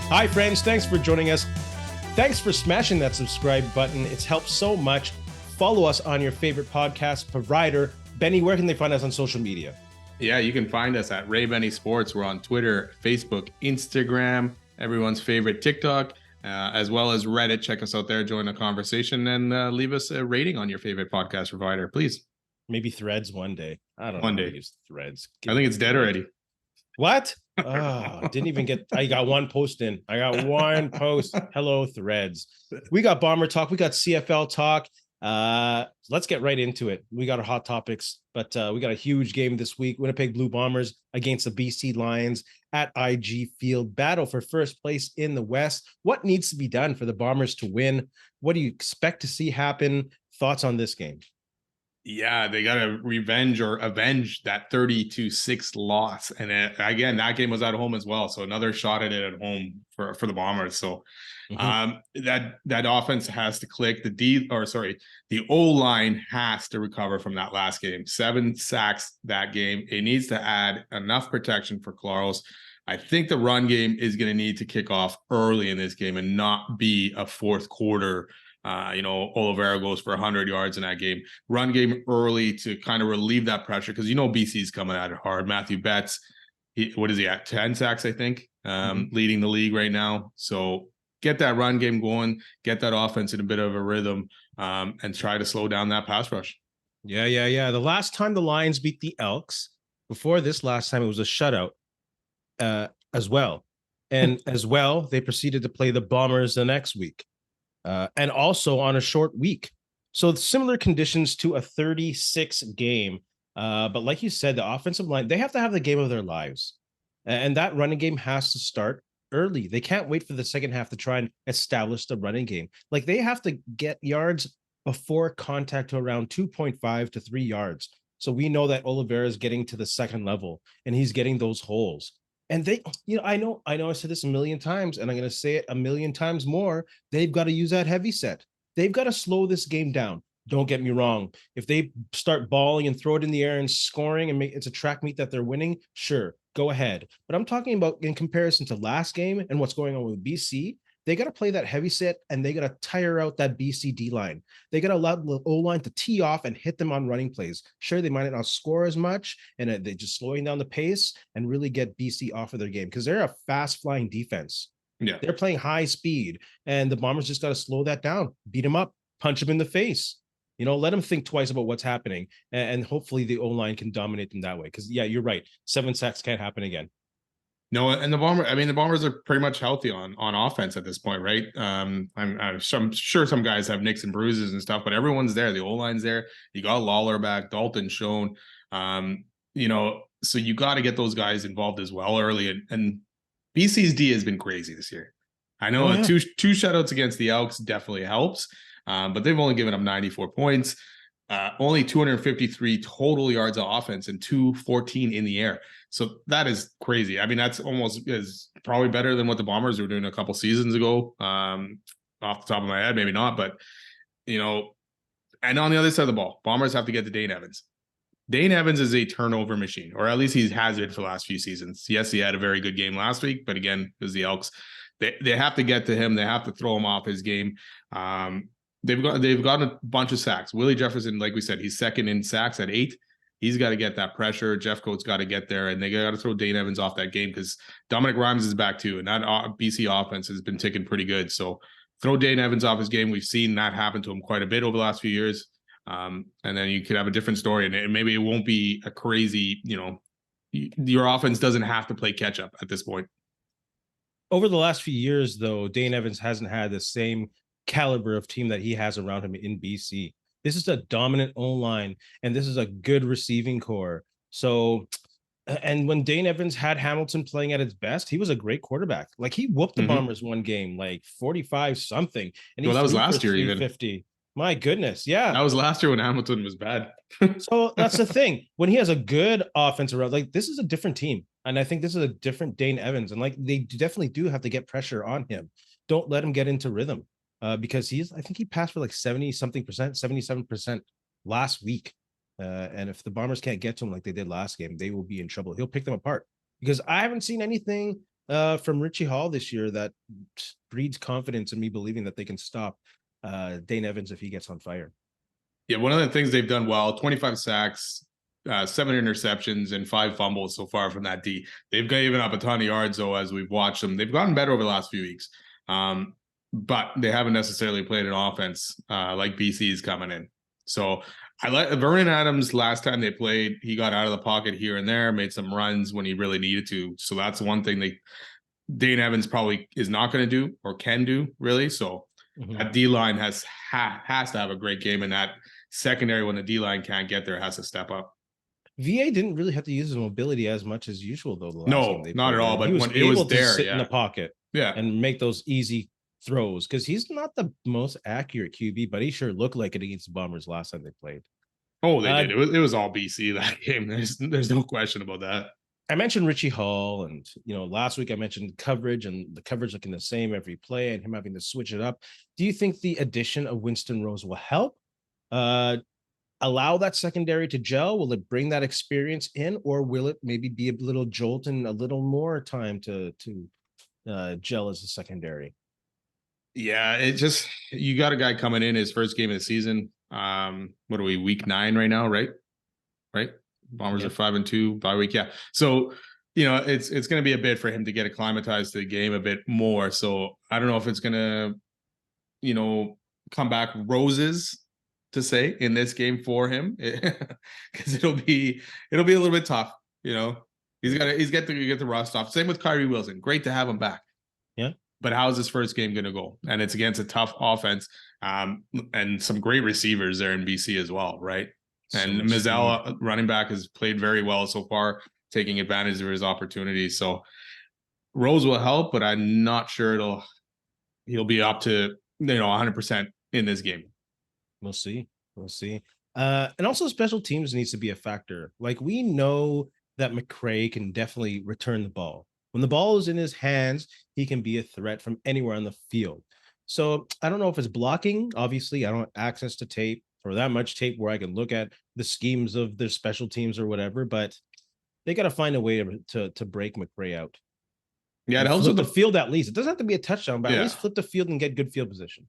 Hi, friends. Thanks for joining us. Thanks for smashing that subscribe button. It's helped so much. Follow us on your favorite podcast provider. Benny, where can they find us on social media? Yeah, you can find us at Ray Benny Sports. We're on Twitter, Facebook, Instagram, everyone's favorite TikTok, as well as Reddit. Check us out there, join the conversation, and leave us a rating on your favorite podcast provider, please. Maybe Threads one day. I don't know. One day. Use Threads. I think it's dead already. What? Oh, didn't even get. I got one post in. I got one post. Hello, Threads. We got Bomber talk. We got CFL talk. Let's get right into it. We got our hot topics, but we got a huge game this week. Winnipeg Blue Bombers against the BC Lions at IG Field. Battle for first place in the West. What needs to be done for the Bombers to win? What do you expect to see happen? Thoughts on this game? Yeah, they got to avenge that 32-6 loss. And again, that game was at home as well. So another shot at it at home for the Bombers. So that offense has to click. The O-line has to recover from that last game. 7 sacks that game. It needs to add enough protection for Claros. I think the run game is going to need to kick off early in this game and not be a fourth quarter. Oliveira goes for 100 yards in that game. Run game early to kind of relieve that pressure because BC's coming at it hard. Matthew Betts, what is he at? 10 sacks, I think, leading the league right now. So get that run game going, get that offense in a bit of a rhythm, and try to slow down that pass rush. Yeah. The last time the Lions beat the Elks, before this last time, it was a shutout as well. And as well, they proceeded to play the Bombers the next week. And also on a short week. So similar conditions to a 36 game. But like you said, the offensive line, they have to have the game of their lives. And that running game has to start early. They can't wait for the second half to try and establish the running game. Like they have to get yards before contact to around 2.5 to 3 yards. So we know that Oliveira is getting to the second level and he's getting those holes. And they, I know I said this a million times, and I'm going to say it a million times more. They've got to use that heavy set. They've got to slow this game down. Don't get me wrong. If they start balling and throw it in the air and scoring and it's a track meet that they're winning, sure, go ahead. But I'm talking about in comparison to last game and what's going on with BC. They got to play that heavy set and they got to tire out that BC D line. They got to allow the O line to tee off and hit them on running plays. Sure, they might not score as much, and they're just slowing down the pace and really get BC off of their game because they're a fast flying defense. Yeah, they're playing high speed, and the Bombers just got to slow that down, beat them up, punch them in the face. Let them think twice about what's happening, and hopefully the O line can dominate them that way. Because yeah, you're right, 7 sacks can't happen again. No, and the Bombers are pretty much healthy on offense at this point, right? I'm sure some guys have nicks and bruises and stuff, but everyone's there. The O-line's there. You got Lawler back, Dalton Schoen. So you got to get those guys involved as well early. And BC's D has been crazy this year. I know two shutouts against the Elks definitely helps, but they've only given up 94 points. Only 253 total yards of offense and 214 in the air. So that is crazy. I mean, that's is probably better than what the Bombers were doing a couple seasons ago. Off the top of my head, maybe not, but and on the other side of the ball, Bombers have to get to Dane Evans. Dane Evans is a turnover machine, or at least he has been for the last few seasons. Yes, he had a very good game last week, but again, it was the Elks. They have to get to him. They have to throw him off his game. They've got a bunch of sacks. Willie Jefferson, like we said, he's second in sacks at 8. He's got to get that pressure. Jeffcoat's got to get there, and they got to throw Dane Evans off that game because Dominic Rhymes is back too, and that BC offense has been ticking pretty good. So throw Dane Evans off his game. We've seen that happen to him quite a bit over the last few years, and then you could have a different story, and maybe it won't be a crazy. Your offense doesn't have to play catch up at this point. Over the last few years, though, Dane Evans hasn't had the same caliber of team that he has around him in BC. This is a dominant O-line, and this is a good receiving core. So, and when Dane Evans had Hamilton playing at its best, he was a great quarterback. Like he whooped the Bombers one game, like 45 something. And that was last year, even 50. My goodness, yeah. That was last year when Hamilton was bad. So that's the thing. When he has a good offense around, like this is a different team. And I think this is a different Dane Evans. And like they definitely do have to get pressure on him. Don't let him get into rhythm. Because I think he passed for like 77% last week. And if the Bombers can't get to him like they did last game, they will be in trouble. He'll pick them apart because I haven't seen anything from Richie Hall this year that breeds confidence in me believing that they can stop Dane Evans if he gets on fire. Yeah, one of the things they've done well, 25 sacks, 7 interceptions, and 5 fumbles so far from that D. They've given up a ton of yards, though, as we've watched them. They've gotten better over the last few weeks, but they haven't necessarily played an offense like BC's coming in. So I like Vernon Adams. Last time they played, he got out of the pocket here and there, made some runs when he really needed to. So that's one thing Dane Evans probably is not going to do or can do, really. So that D-line has to have a great game, and that secondary, when the D-line can't get there, has to step up. VA didn't really have to use his mobility as much as usual, though. The last No, game they not at all. But he was when able it was to there, sit in the pocket, and make those easy throws, because he's not the most accurate QB, but he sure looked like it against the Bombers last time they played. Oh, they did. It was all BC that game. There's no question about that. I mentioned Richie Hall, and last week I mentioned coverage, and the coverage looking the same every play, and him having to switch it up. Do you think the addition of Winston Rose will help allow that secondary to gel? Will it bring that experience in, or will it maybe be a little jolt and a little more time to gel as a secondary? Yeah, it just, you got a guy coming in his first game of the season. What are we, week 9 right now, right? Bombers are 5-2 bye week. Yeah. So, it's going to be a bit for him to get acclimatized to the game a bit more. So I don't know if it's going to, come back roses to say in this game for him, because it'll be a little bit tough. He's got to get the rust off. Same with Kyrie Wilson. Great to have him back. Yeah. But how's this first game going to go? And it's against a tough offense, and some great receivers there in BC as well, right? And Mizell, running back, has played very well so far, taking advantage of his opportunities. So Rose will help, but I'm not sure he'll be up to 100% in this game. We'll see. And also special teams needs to be a factor. Like, we know that McRae can definitely return the ball. When the ball is in his hands, he can be a threat from anywhere on the field. So I don't know if it's blocking. Obviously, I don't have access to tape, or that much tape where I can look at the schemes of their special teams or whatever, but they got to find a way to break McRae out. Yeah, it helps with the field at least. It doesn't have to be a touchdown, but at least flip the field and get good field position.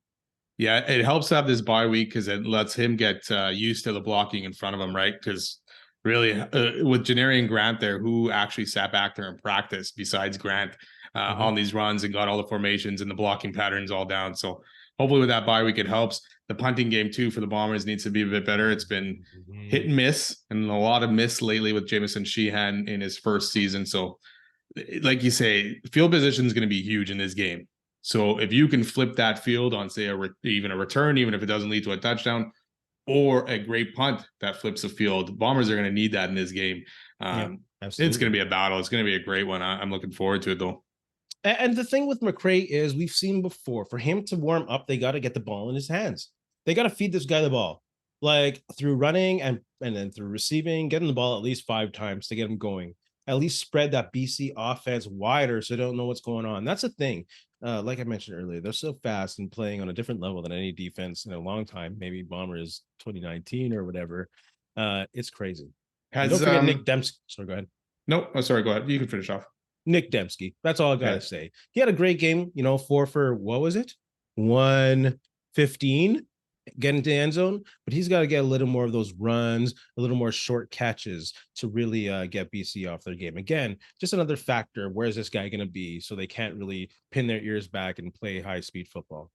Yeah, it helps to have this bye week because it lets him get used to the blocking in front of him, right? Because really, with Janarian Grant there, who actually sat back there and practiced besides Grant on these runs and got all the formations and the blocking patterns all down. So hopefully with that bye week, it helps. The punting game too for the Bombers needs to be a bit better. It's been hit and miss, and a lot of miss lately with Jamison Sheehan in his first season. So like you say, field position is going to be huge in this game. So if you can flip that field on, say, even a return, even if it doesn't lead to a touchdown, or a great punt that flips the field, the Bombers are going to need that in this game. It's going to be a battle. It's going to be a great one. I'm looking forward to it, though. And the thing with McRae is, we've seen before, for him to warm up, they got to get the ball in his hands. They got to feed this guy the ball, like through running and then through receiving, getting the ball at least 5 times to get him going. At least spread that BC offense wider so they don't know what's going on. That's the thing. Like I mentioned earlier, they're so fast and playing on a different level than any defense in a long time. Maybe Bombers 2019 or whatever. It's crazy. Don't forget Nick Dembski. Sorry, go ahead. No, sorry, go ahead. You can finish off. Nick Dembski. That's all I gotta say. He had a great game. 4 for, what was it? 115. Get into the end zone, but he's got to get a little more of those runs, a little more short catches to really get BC off their game. Again, just another factor. Where's this guy going to be? So they can't really pin their ears back and play high-speed football.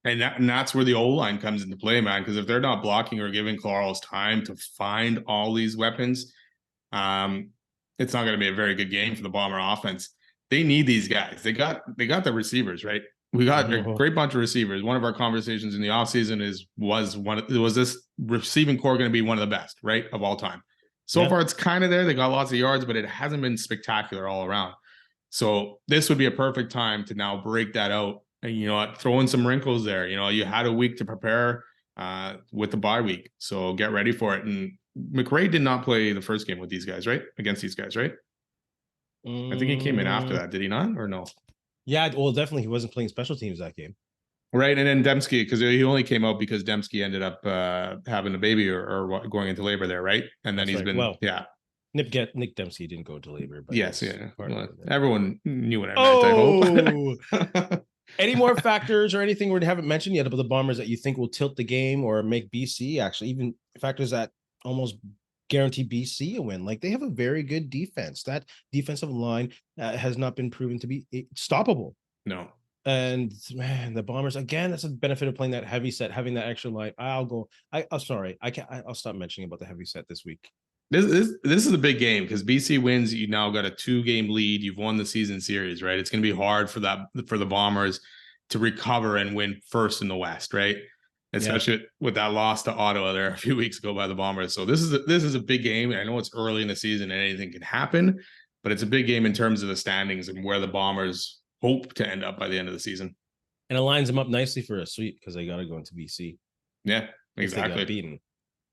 And that's where the O-line comes into play, man, because if they're not blocking or giving Clarles time to find all these weapons, it's not going to be a very good game for the Bomber offense. They need these guys. They got the receivers, right? We got a great bunch of receivers. One of our conversations in the offseason was this receiving core going to be one of the best, right, of all time? So far, it's kind of there. They got lots of yards, but it hasn't been spectacular all around. So this would be a perfect time to now break that out and, throw in some wrinkles there. You had a week to prepare with the bye week. So get ready for it. And McRae did not play the first game with these guys, right? Against these guys, right? I think he came in after that. Did he not, or no? Yeah, well, definitely he wasn't playing special teams that game. Right, and then Dembski, because he only came out because Dembski ended up having a baby or going into labor there, right? And then he's been, Nick Dempsey didn't go to labor, but Yes, yeah. well, everyone knew what I meant, I hope. Any more factors or anything we haven't mentioned yet about the Bombers that you think will tilt the game or make BC actually even factors that almost guarantee BC a win? Like they have a very good defense. That defensive line has not been proven to be stoppable. No. And man, the Bombers again. That's a benefit of playing that heavy set, having that extra line. I'm sorry. I'll stop mentioning about the heavy set this week. This is a big game because BC wins. You now got a 2-game lead. You've won the season series, right? It's going to be hard for the Bombers to recover and win first in the West, right? Especially with that loss to Ottawa there a few weeks ago by the Bombers. So this is a big game. I know it's early in the season and anything can happen, but it's a big game in terms of the standings and where the Bombers hope to end up by the end of the season. And it lines them up nicely for a sweep because they got to go into BC. Yeah, exactly. They got beaten.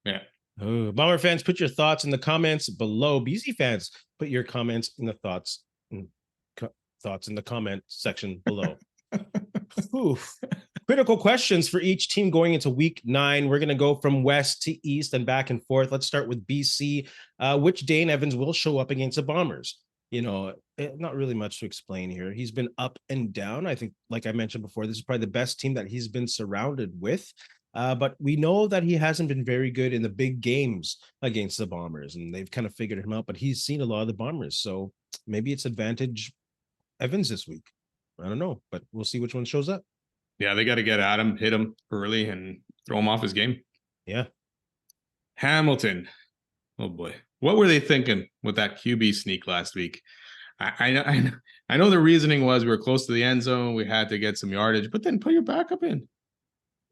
Yeah. Oh, Bomber fans, put your thoughts in the comments below. BC fans, put your comments in the thoughts in the comment section below. Critical questions for each team going into week 9. We're going to go from west to east and back and forth. Let's start with BC. Which Dane Evans will show up against the Bombers? Not really much to explain here. He's been up and down. I think, like I mentioned before, this is probably the best team that he's been surrounded with. But we know that he hasn't been very good in the big games against the Bombers, and they've kind of figured him out, but he's seen a lot of the Bombers. So maybe it's advantage Evans this week. I don't know, but we'll see which one shows up. Yeah, they got to get at him, hit him early, and throw him off his game. Yeah. Hamilton. Oh, boy. What were they thinking with that QB sneak last week? I know the reasoning was we were close to the end zone. We had to get some yardage, but then put your backup in.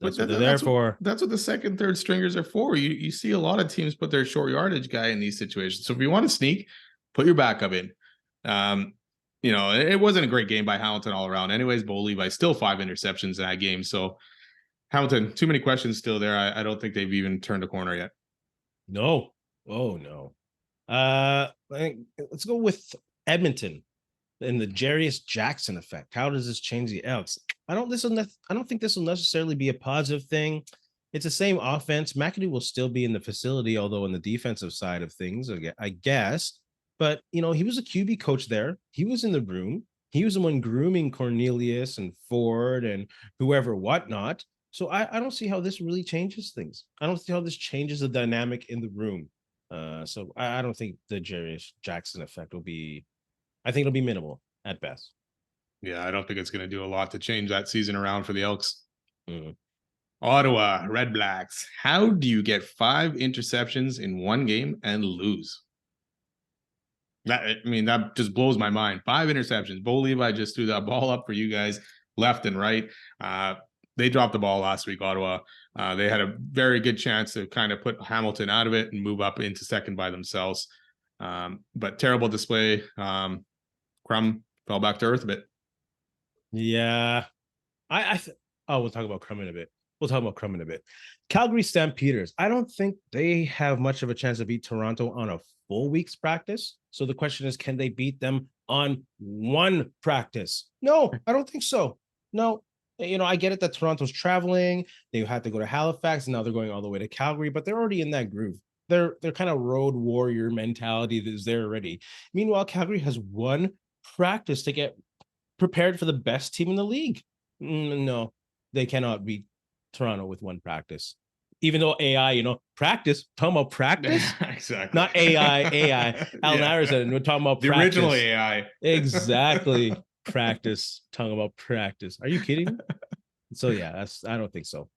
That's what they're there for. That's what the second, third stringers are for. You see a lot of teams put their short yardage guy in these situations. So if you want to sneak, put your backup in. It wasn't a great game by Hamilton all around. Anyways, Bo Levi still 5 interceptions in that game. So Hamilton, too many questions still there. I don't think they've even turned a corner yet. No. Oh no. Let's go with Edmonton and the Jarius Jackson effect. How does this change the Elks? I don't think this will necessarily be a positive thing. It's the same offense. McAdoo will still be in the facility, although in the defensive side of things, I guess. But he was a QB coach there. He was in the room. He was the one grooming Cornelius and Ford and whoever whatnot. So I don't see how this really changes things. I don't see how this changes the dynamic in the room. So I don't think the Jarius Jackson effect will be. I think it'll be minimal at best. Yeah, I don't think it's going to do a lot to change that season around for the Elks. Ottawa Redblacks. How do you get 5 interceptions in one game and lose? That just blows my mind. 5 interceptions. Bo Levi just threw that ball up for you guys left and right. They dropped the ball last week, Ottawa. They had a very good chance to kind of put Hamilton out of it and move up into second by themselves. But terrible display. Crum fell back to earth a bit. Yeah. We'll talk about Crum in a bit. Calgary Stampeders. I don't think they have much of a chance to beat Toronto on a full week's practice. So the question is, can they beat them on one practice? No, I don't think so. No. I get it that Toronto's traveling. They had to go to Halifax, and now they're going all the way to Calgary, but they're already in that groove. They're kind of road warrior mentality that is there already. Meanwhile, Calgary has one practice to get prepared for the best team in the league. No, they cannot beat Toronto with one practice. Even though AI, practice, talking about practice. Exactly. Not AI. Alan Iverson, we're talking about the practice. Original AI. Exactly. Practice, talking about practice. Are you kidding? So yeah, I don't think so.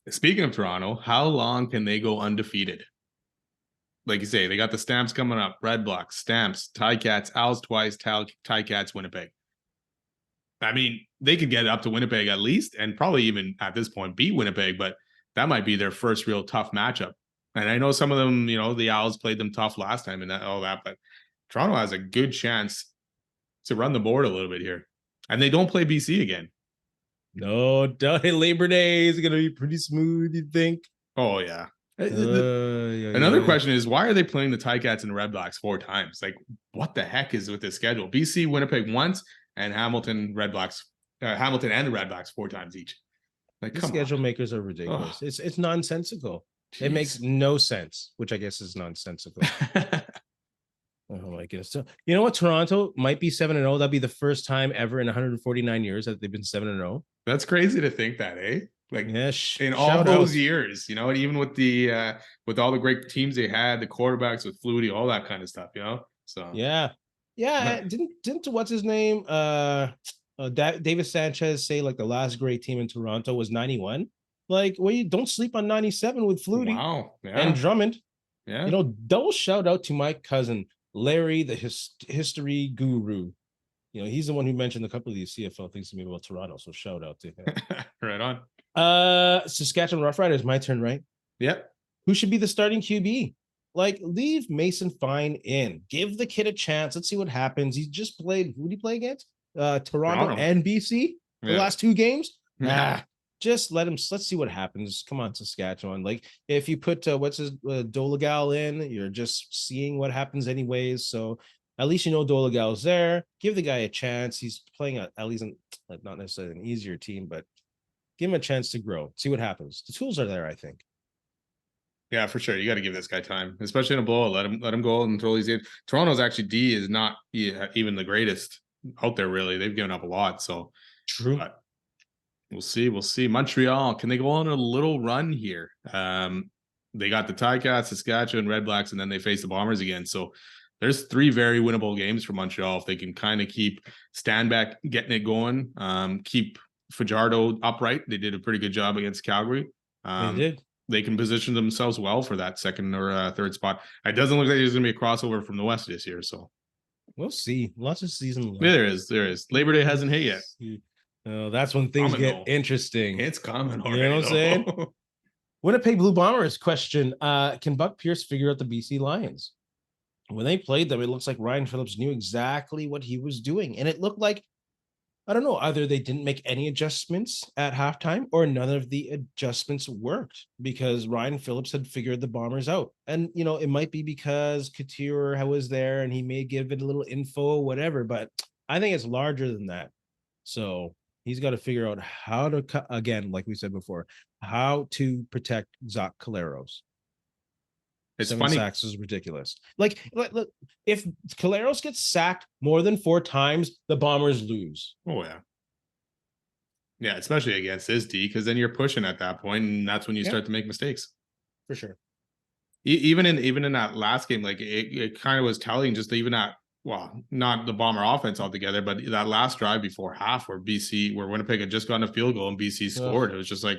Speaking of Toronto, how long can they go undefeated? Like you say, they got the Stamps coming up. Redblacks, Stamps, Ticats, Owls twice, Ticats, Winnipeg. They could get up to Winnipeg at least, and probably even at this point beat Winnipeg, but that might be their first real tough matchup. And I know some of them, the Owls played them tough last time and all that, but Toronto has a good chance to run the board a little bit here. And they don't play BC again. No, Labor Day is going to be pretty smooth, you think? Oh, yeah. Another question is, why are they playing the Ticats and the Redblacks 4 times? Like, what the heck is with this schedule? BC, Winnipeg once, and Hamilton and the Redblacks 4 times each. Like, the schedule makers are ridiculous. It's nonsensical. Jeez. It makes no sense, which I guess is nonsensical. Oh my goodness. So you know what? Toronto might be 7-0. That'd be the first time ever in 149 years that they've been 7-0. That's crazy to think that, eh? Like Yeah, in all shout those out. years, you know, and even with the with all the great teams they had, the quarterbacks with Flutie, all that kind of stuff, you know. So Yeah. Yeah. but Didn't what's his name? David Sanchez say like the last great team in Toronto was 91. Like, well, you don't sleep on 97 with Flutie wow, and yeah, Drummond. yeah. You know, double shout out to my cousin Larry, the history guru. You know, he's the one who mentioned a couple of these CFL things to me about Toronto. So shout out to him. Right on. Saskatchewan Roughriders, my turn, right? Yep. Who should be the starting QB? Like, leave Mason Fine in. Give the kid a chance. Let's see what happens. He just played. Who did he play against? Toronto and BC. The Yeah. last two games. Yeah. Just let him. Let's see what happens. Come on, Saskatchewan. Like, if you put what's his Dolagal in, you're just seeing what happens anyways. So at least you know Dolagal's there. Give the guy a chance. He's playing at least not necessarily an easier team, but give him a chance to grow. See what happens. The tools are there, I think. Yeah, for sure. You got to give this guy time, especially in a blowout. Let him go until he's in. Toronto's actually D is not even the greatest out there. Really, they've given up a lot. So True. But we'll see. We'll see. Montreal, can they go on a little run here? They got the Ticats, Saskatchewan, Redblacks, and then they face the Bombers again. So there's 3 very winnable games for Montreal if they can kind of keep Standback getting it going. Keep Fajardo upright. They did a pretty good job against Calgary. They did. They can position themselves well for that second or third spot. It doesn't look like there's going to be a crossover from the West this year. So we'll see. Lots of season left. Yeah, there is. Labor Day hasn't hit yet. That's when things get interesting. It's coming already. You know what I'm saying? Winnipeg Blue Bombers question. Can Buck Pierce figure out the BC Lions? When they played them, it looks like Ryan Phillips knew exactly what he was doing. And it looked like, I don't know, either they didn't make any adjustments at halftime or none of the adjustments worked because Ryan Phillips had figured the Bombers out. And, you know, it might be because Couture was there and he may give it a little info, whatever, but I think it's larger than that. So he's got to figure out how to, again, like we said before, how to protect Zach Caleros. It's 7 funny. sacks is ridiculous. Like, look, if Caleros gets sacked more than 4 times, the Bombers lose. Oh yeah. Yeah, especially against this D, because then you're pushing at that point, and that's when you start to make mistakes. For sure. Even in that last game, like it kind of was telling just even that, well, not the Bomber offense altogether, but that last drive before half where Winnipeg had just gotten a field goal and BC scored. It was just like,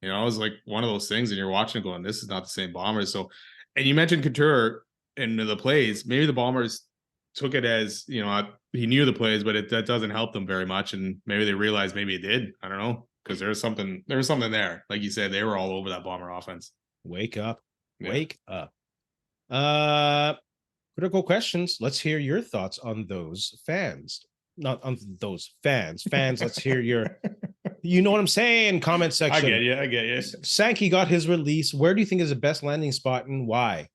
you know, it was like one of those things, and you're watching going, this is not the same Bombers. So, and you mentioned Couture in the plays. Maybe the Bombers took it as, you know, he knew the plays, but that doesn't help them very much. And maybe they realized maybe it did. I don't know, because there was something there. Like you said, they were all over that Bomber offense. Wake up. Yeah. Wake up. Critical questions. Let's hear your thoughts on those fans. Not on those fans. Fans, let's hear your, you know what I'm saying? Comment section. I get you. Sankey got his release. Where do you think is the best landing spot and why?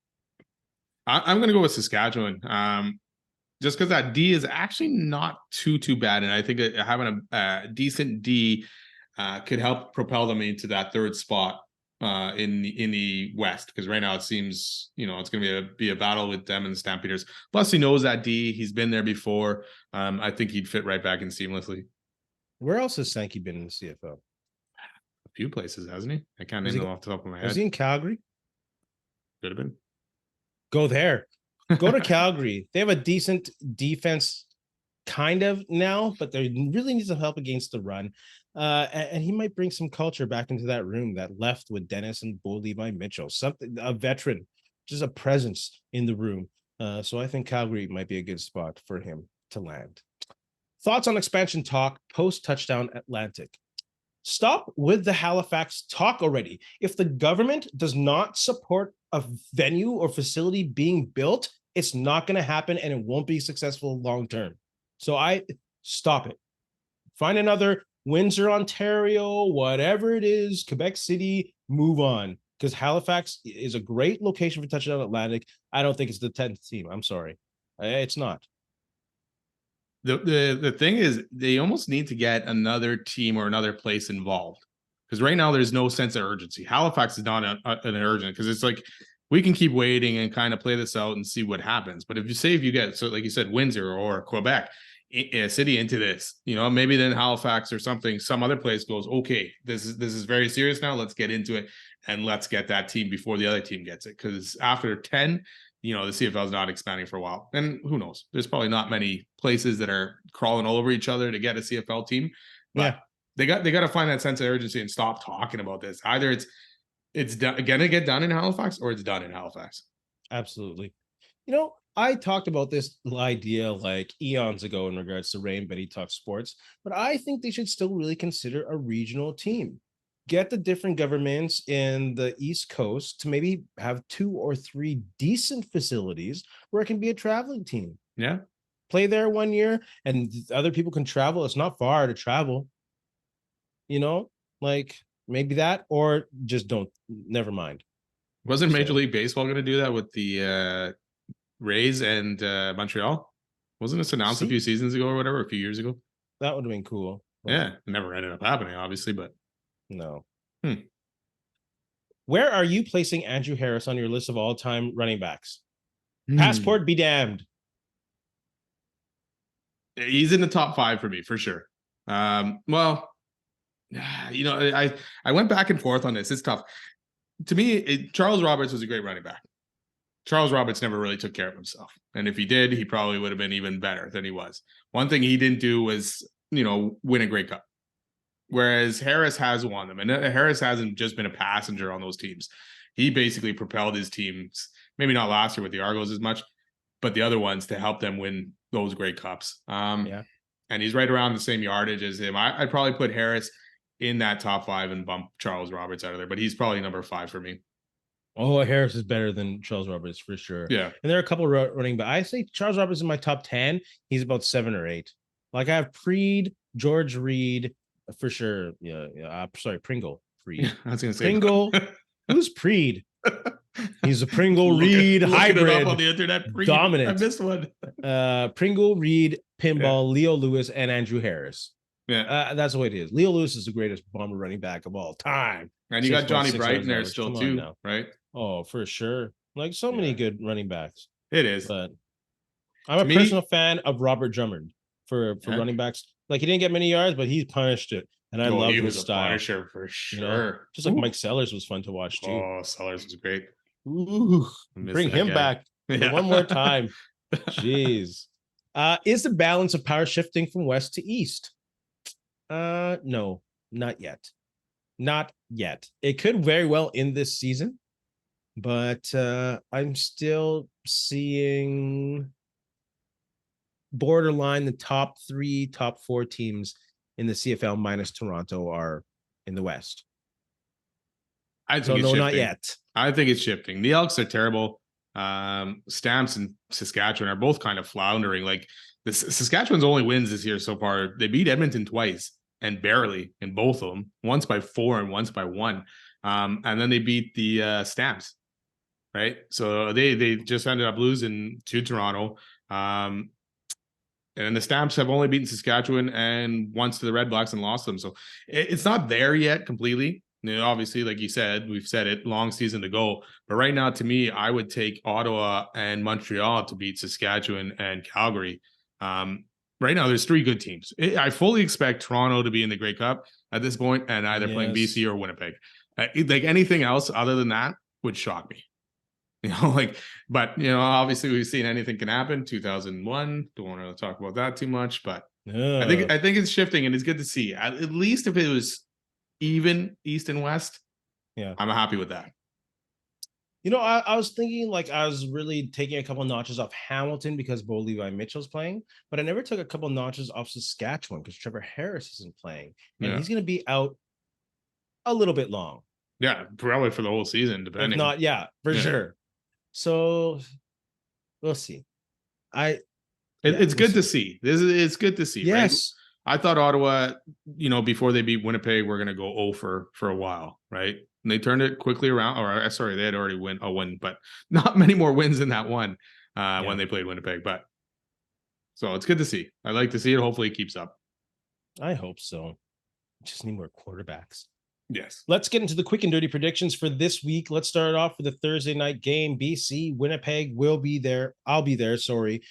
I'm going to go with Saskatchewan. Just because that D is actually not too bad. And I think having a decent D could help propel them into that third spot in the West, because right now it seems, you know, it's going to be a battle with them and the Stampeders. Plus, he knows that D. He's been there before. I think he'd fit right back in seamlessly. Where else has Sankey been in the CFL? A few places, hasn't he? I can't name them off the top of my head. Was he in Calgary? Could have been. Go there. Go to Calgary. They have a decent defense kind of now, but they really need some help against the run. And he might bring some culture back into that room that left with Dennis and Bo Levi Mitchell, a veteran, just a presence in the room. So I think Calgary might be a good spot for him to land. Thoughts on expansion talk post-touchdown Atlantic. Stop with the Halifax talk already. If the government does not support a venue or facility being built, it's not going to happen and it won't be successful long-term. So stop it. Find another Windsor, Ontario, whatever it is, Quebec City, move on. Because Halifax is a great location for touchdown Atlantic. I don't think it's the 10th team. I'm sorry. It's not. The thing is, they almost need to get another team or another place involved, because right now there's no sense of urgency. Halifax is not an urgent, because it's like we can keep waiting and kind of play this out and see what happens. But if you get, so like you said, Windsor or Quebec City into this, maybe then Halifax or something, some other place goes, okay, this is very serious now. Let's get into it and let's get that team before the other team gets it. Because after 10, the CFL is not expanding for a while. And who knows? There's probably not many places that are crawling all over each other to get a CFL team. But they got to find that sense of urgency and stop talking about this. Either it's gonna get done in Halifax or it's done in Halifax. Absolutely. I talked about this idea like eons ago in regards to Ray and Betty Talk Sports, but I think they should still really consider a regional team. Get the different governments in the East Coast to maybe have 2 or 3 decent facilities where it can be a traveling team. Yeah. Play there 1 year and other people can travel. It's not far to travel. Like maybe that, or just never mind. Wasn't Major League Baseball going to do that with the Rays and Montreal? Wasn't this announced a few seasons ago or whatever, a few years ago? That would have been cool. Yeah, it never ended up happening, obviously, but no. Where are you placing Andrew Harris on your list of all-time running backs? Passport be damned. He's in the top 5 for me, for sure. Well, I went back and forth on this. It's tough. To me, Charles Roberts was a great running back. Charles Roberts never really took care of himself. And if he did, he probably would have been even better than he was. One thing he didn't do was, win a Grey Cup. Whereas Harris has won them. And Harris hasn't just been a passenger on those teams. He basically propelled his teams, maybe not last year with the Argos as much, but the other ones to help them win those Grey Cups. And he's right around the same yardage as him. I'd probably put Harris in that top 5 and bump Charles Roberts out of there, but he's probably number 5 for me. Oh, Harris is better than Charles Roberts for sure. Yeah. And there are a couple running, but I say Charles Roberts in my top 10. He's about 7 or 8. Like I have Preed, George Reed for sure. Yeah. Sorry, Pringle. Preed. I was going to say Pringle. Who's Preed? He's a Pringle Reed hybrid. It up on the internet. Preed. Dominant. I missed one. Pringle, Reed, Pinball, Leo Lewis, and Andrew Harris. Yeah, that's the way it is. Leo Lewis is the greatest Bomber running back of all time. And you got Johnny Bright in there still too, right? Oh, for sure. Like so many good running backs. It is. But I'm a personal fan of Robert Drummond for running backs. Like he didn't get many yards, but he punished it. And I love his style. Punisher for sure. Just like Mike Sellers was fun to watch too. Oh, Sellers was great. Ooh, bring him back one more time. Jeez. Is the balance of power shifting from west to east? No, not yet. Not yet. It could very well end this season, but I'm still seeing borderline the top 3, top 4 teams in the CFL minus Toronto are in the West. I think it's shifting. Not yet. I think it's shifting. The Elks are terrible. Stamps and Saskatchewan are both kind of floundering. Like Saskatchewan's only wins this year so far. They beat Edmonton twice and barely in both of them, once by 4 and once by 1. And then they beat the Stamps, right? So they just ended up losing to Toronto. And the Stamps have only beaten Saskatchewan and once to the Redblacks and lost them. So it's not there yet completely. Obviously, like you said, we've said it, long season to go. But right now, to me, I would take Ottawa and Montreal to beat Saskatchewan and Calgary. Right now, there's 3 good teams. I fully expect Toronto to be in the Grey Cup at this point and either playing BC or Winnipeg. Like anything else other than that would shock me. But obviously we've seen anything can happen. 2001, don't want to talk about that too much, but I think it's shifting and it's good to see. At least if it was even East and West, I'm happy with that. I was thinking like I was really taking a couple notches off Hamilton because Bo Levi Mitchell's playing, but I never took a couple notches off Saskatchewan because Trevor Harris isn't playing, and he's going to be out a little bit long. Yeah, probably for the whole season, depending. If not, for sure. So we'll see. It's good to see. It's good to see. Yes. Right? I thought Ottawa, before they beat Winnipeg, we're going to go 0 for a while, right? And they turned it quickly around. Or sorry, they had already won a win, but not many more wins than that one when they played Winnipeg. But so it's good to see. I like to see it. Hopefully, it keeps up. I hope so. Just need more quarterbacks. Yes. Let's get into the quick and dirty predictions for this week. Let's start off with the Thursday night game. BC, Winnipeg will be there. I'll be there. Sorry.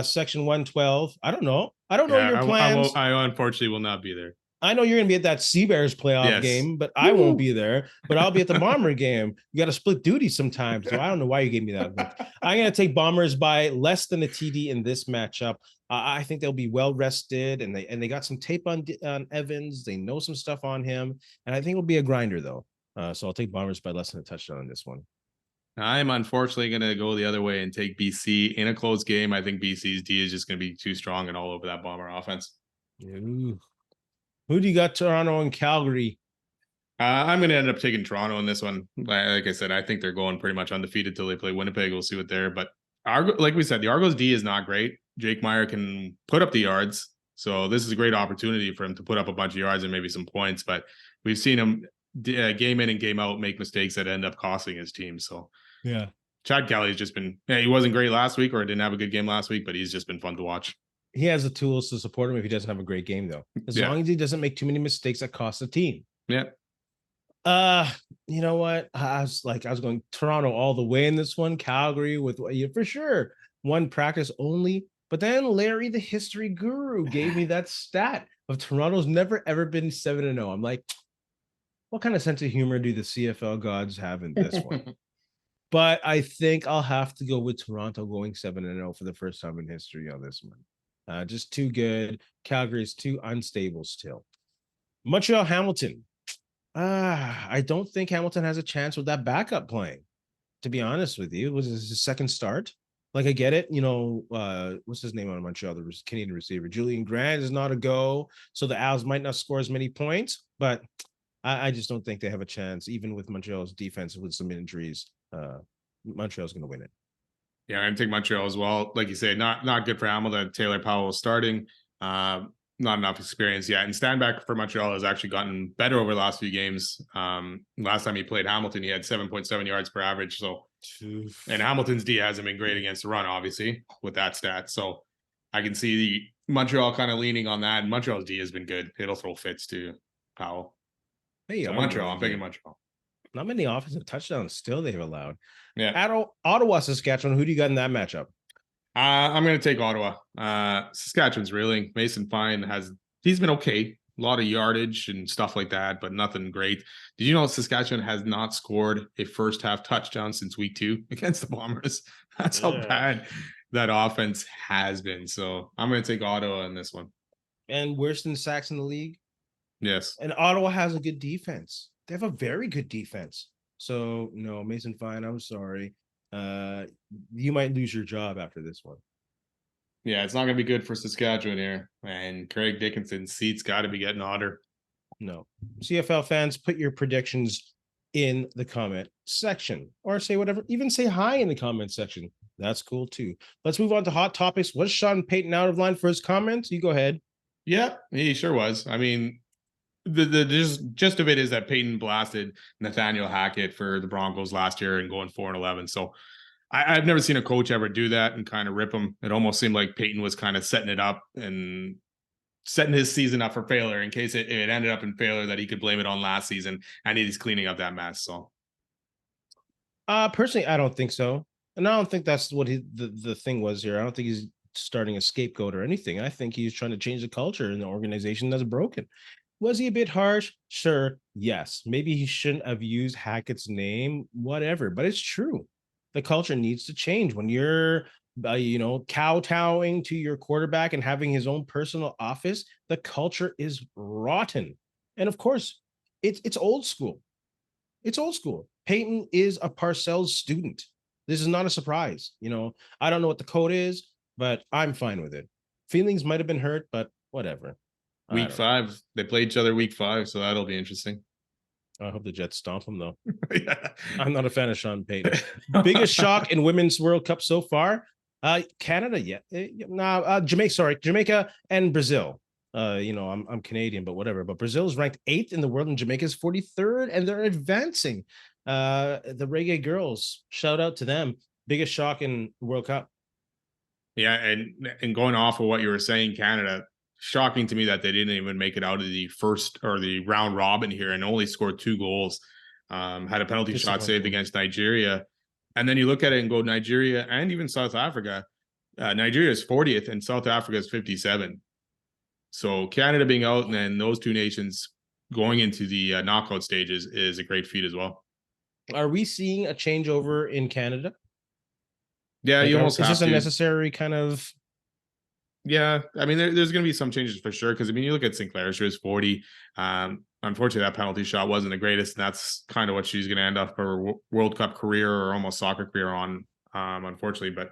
Section 112. I don't know. I don't know Yeah, your plans. I unfortunately will not be there. I know you're going to be at that Sea Bears playoff Yes. game, but I won't be there. But I'll be at the Bomber game. You got to split duty sometimes. So I don't know why you gave me that look. I'm going to take Bombers by less than a TD in this matchup. I think they'll be well rested, and they got some tape on Evans. They know some stuff on him, and I think it'll be a grinder though. So I'll take Bombers by less than a touchdown on this one. I'm unfortunately going to go the other way and take BC in a close game. I think BC's D is just going to be too strong and all over that Bomber offense. Ooh. Who do you got, Toronto and Calgary? I'm going to end up taking Toronto in this one. Like I said, I think they're going pretty much undefeated till they play Winnipeg. We'll see what they're. But like we said, the Argos D is not great. Jake Meyer can put up the yards. So this is a great opportunity for him to put up a bunch of yards and maybe some points. But we've seen him game in and game out make mistakes that end up costing his team. So yeah, Chad Kelly's just been, he wasn't great last week or didn't have a good game last week, but he's just been fun to watch. He has the tools to support him if he doesn't have a great game, though. As long as he doesn't make too many mistakes that cost the team. Yeah. You know what? I was going Toronto all the way in this one. Calgary with for sure one practice only. But then Larry, the history guru, gave me that stat of Toronto's never ever been 7-0. I'm like, what kind of sense of humor do the CFL gods have in this one? But I think I'll have to go with Toronto going 7-0 for the first time in history on this one. Just too good. Calgary's too unstable still. Montreal Hamilton. I don't think Hamilton has a chance with that backup playing. To be honest with you, it was his second start. Like, I get it. What's his name on Montreal? The Canadian receiver, Julian Grant, is not a go. So the Als might not score as many points, but I just don't think they have a chance, even with Montreal's defense with some injuries. Montreal's going to win it. Yeah, I'm going to take Montreal as well. Like you say, not good for Hamilton. Taylor Powell starting. Not enough experience yet. And Standback for Montreal has actually gotten better over the last few games. Last time he played Hamilton, he had 7.7 yards per average. So, and Hamilton's D hasn't been great against the run, obviously, with that stat. So I can see the Montreal kind of leaning on that. And Montreal's D has been good. It'll throw fits to Powell. Hey, so Montreal. I'm picking Montreal. Not many offensive touchdowns still they've allowed. Yeah. Ottawa, Saskatchewan. Who do you got in that matchup? I'm going to take Ottawa. Saskatchewan's reeling. Mason Fine he's been okay. A lot of yardage and stuff like that, but nothing great. Did you know Saskatchewan has not scored a first half touchdown since week 2 against the Bombers? That's how bad that offense has been. So I'm going to take Ottawa in this one. And worse than Sacks in the league? Yes. And Ottawa has a good defense. They have a very good defense. So, no, Mason Fine, I'm sorry. You might lose your job after this one. Yeah, it's not going to be good for Saskatchewan here. And Craig Dickinson's seat's got to be getting hotter. No. CFL fans, put your predictions in the comment section or say whatever. Even say hi in the comment section. That's cool too. Let's move on to hot topics. Was Sean Payton out of line for his comments? You go ahead. Yeah, he sure was. I mean, the gist of it is that Payton blasted Nathaniel Hackett for the Broncos last year and going 4-11. So I've never seen a coach ever do that and kind of rip him. It almost seemed like Payton was kind of setting it up and setting his season up for failure in case it ended up in failure that he could blame it on last season, and he's cleaning up that mess. So personally, I don't think so. And I don't think that's what the thing was here. I don't think he's starting a scapegoat or anything. I think he's trying to change the culture in the organization that's broken. Was he a bit harsh? Sure. Yes. Maybe he shouldn't have used Hackett's name, whatever, but it's true. The culture needs to change when you're, kowtowing to your quarterback and having his own personal office. The culture is rotten. And of course, it's old school. It's old school. Payton is a Parcells student. This is not a surprise. I don't know what the code is, but I'm fine with it. Feelings might have been hurt, but whatever. Week 5, they play each other week 5, so that'll be interesting. I hope the Jets stomp him, though. Yeah. I'm not a fan of Sean Payton. Biggest shock in Women's World Cup so far? Canada, Jamaica and Brazil. I'm Canadian, but whatever. But Brazil is ranked 8th in the world, and Jamaica is 43rd, and they're advancing. The Reggae Girls, shout out to them. Biggest shock in the World Cup. Yeah, and going off of what you were saying, Canada, shocking to me that they didn't even make it out of the first or the round robin here and only scored 2 goals. Had a penalty shot saved against Nigeria. And then you look at it and go Nigeria and even South Africa. Nigeria is 40th and South Africa is 57. So Canada being out and then those two nations going into the knockout stages is a great feat as well. Are we seeing a changeover in Canada? Yeah, you almost is have this a to. necessary kind of? Yeah, I mean, there's going to be some changes for sure. Because I mean, you look at Sinclair, she was 40. Unfortunately, that penalty shot wasn't the greatest. And that's kind of what she's going to end up her World Cup career or almost soccer career on. Unfortunately, but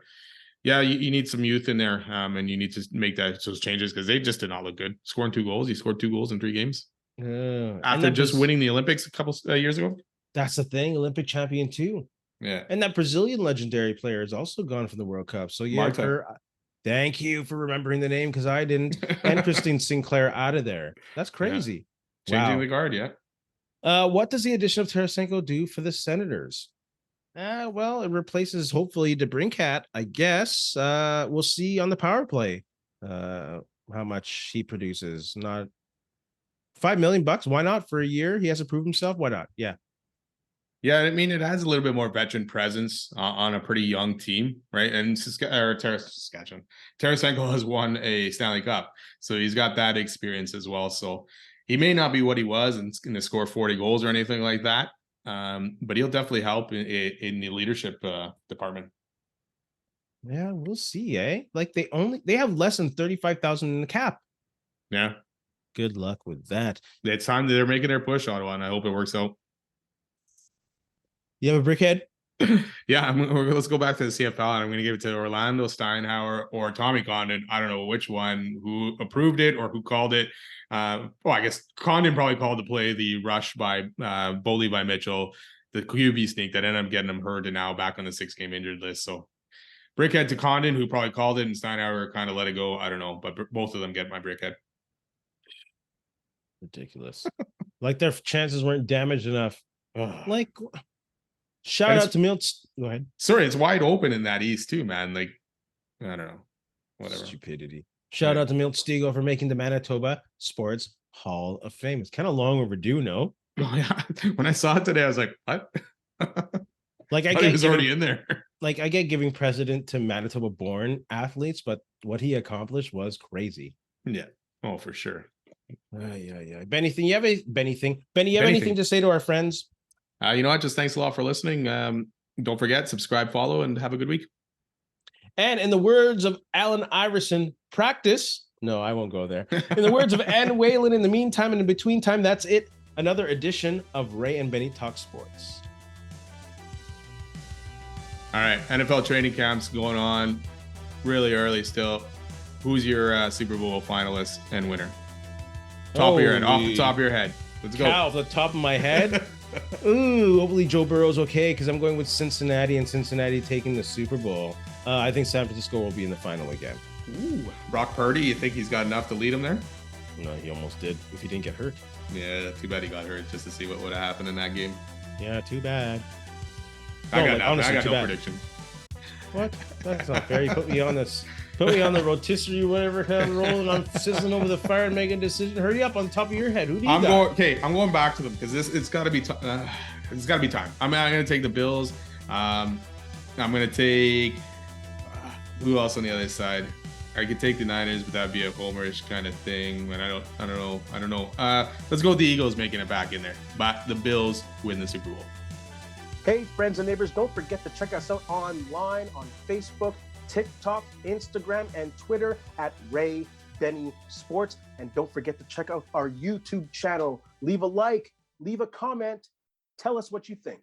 yeah, you need some youth in there, and you need to make those changes because they just did not look good. Scoring 2 goals, he scored 2 goals in 3 games after just winning the Olympics a couple years ago. That's the thing, Olympic champion too. Yeah, and that Brazilian legendary player is also gone from the World Cup. So yeah, thank you for remembering the name because I didn't. And Christine Sinclair out of there. That's crazy. Yeah. Changing the guard, yeah. What does the addition of Tarasenko do for the Senators? Well, it replaces hopefully the Brickhead, I guess. We'll see on the power play how much he produces. Not $5 million. Why not for a year? He has to prove himself. Why not? Yeah. Yeah, I mean, it has a little bit more veteran presence on a pretty young team, right? And Tarasenko has won a Stanley Cup, so he's got that experience as well. So he may not be what he was and going to score 40 goals or anything like that, but he'll definitely help in the leadership department. Yeah, we'll see, eh? Like they have less than 35,000 in the cap. Yeah. Good luck with that. It's time they're making their push, Ottawa, and I hope it works out. You have a Brickhead? Yeah, let's go back to the CFL, and I'm going to give it to Orlando Steinhauer or Tommy Condon. I don't know which one who approved it or who called it. I guess Condon probably called to play the rush by Boley by Mitchell, the QB sneak that ended up getting him hurt and now back on the 6-game injured list. So Brickhead to Condon, who probably called it, and Steinhauer kind of let it go. I don't know, but both of them get my Brickhead. Ridiculous. Like their chances weren't damaged enough. Like... Shout out to Milt. Go ahead. Sorry, it's wide open in that East too, man. Like, I don't know. Whatever. Stupidity. Shout out to Milt Stiegel for making the Manitoba Sports Hall of Fame. It's kind of long overdue, no? Oh, yeah. When I saw it today, I was like, what? Like I get was already in there. Like I get giving precedent to Manitoba born athletes, but what he accomplished was crazy. Yeah. Oh, for sure. Yeah. Benny, you have anything to say to our friends? You know what? Just thanks a lot for listening. Don't forget, subscribe, follow, and have a good week. And in the words of Allen Iverson, practice. No, I won't go there. In the words of Ann Whalen, in the meantime and in between time, that's it. Another edition of Ray and Benny Talk Sports. All right. NFL training camps going on really early still. Who's your Super Bowl finalist and winner? Off the top of your head. Let's go. Off the top of my head. Ooh, hopefully Joe Burrow's okay because I'm going with Cincinnati and Cincinnati taking the Super Bowl. I think San Francisco will be in the final again. Ooh, Brock Purdy, you think he's got enough to lead him there? No, he almost did if he didn't get hurt. Yeah, too bad he got hurt just to see what would have happened in that game. Yeah, too bad. I got no prediction. What? That's not fair. You put me on this. Put me on the rotisserie, whatever hell, rolling on sizzling over the fire and making a decision. Hurry up on the top of your head. Who do you got? I'm going back to them because it's got to be time. I'm going to take the Bills. I'm going to take who else on the other side? I could take the Niners, but that'd be a homerish kind of thing. And I don't know. Let's go with the Eagles making it back in there, but the Bills win the Super Bowl. Hey, friends and neighbors, don't forget to check us out online on Facebook, TikTok, Instagram, and Twitter at Ray Benny Sports. And don't forget to check out our YouTube channel. Leave a like, leave a comment, tell us what you think.